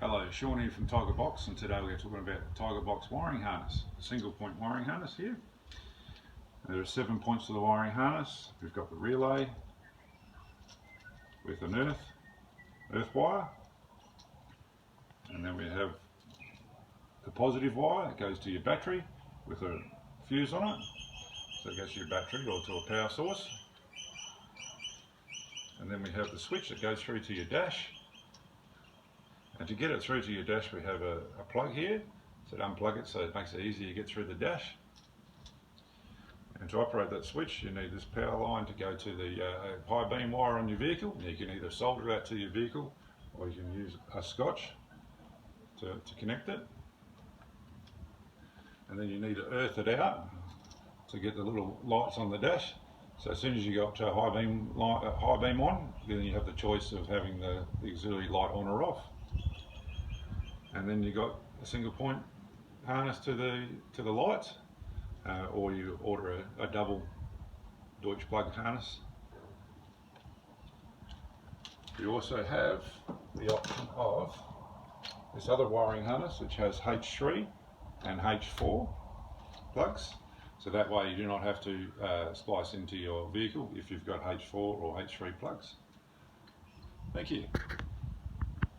Hello, Sean here from Tiger Box, and today we're talking about the Tiger Box wiring harness, a single point wiring harness here. There are 7 points to the wiring harness. We've got the relay with an earth wire, and then we have the positive wire that goes to your battery with a fuse on it, so it goes to your battery or to a power source. And then we have the switch that goes through to your dash. And to get it through to your dash, we have a plug here. So to unplug it, so it makes it easier to get through the dash. And to operate that switch, you need this power line to go to the high beam wire on your vehicle. You can either solder that to your vehicle, or you can use a scotch to connect it. And then you need to earth it out to get the little lights on the dash. So as soon as you go up to a high beam on, then you have the choice of having the auxiliary light on or off. And then you got a single point harness to the lights, or you order a double Deutsch plug harness. You also have the option of this other wiring harness, which has H3 and H4 plugs. So that way you do not have to splice into your vehicle if you've got H4 or H3 plugs. Thank you.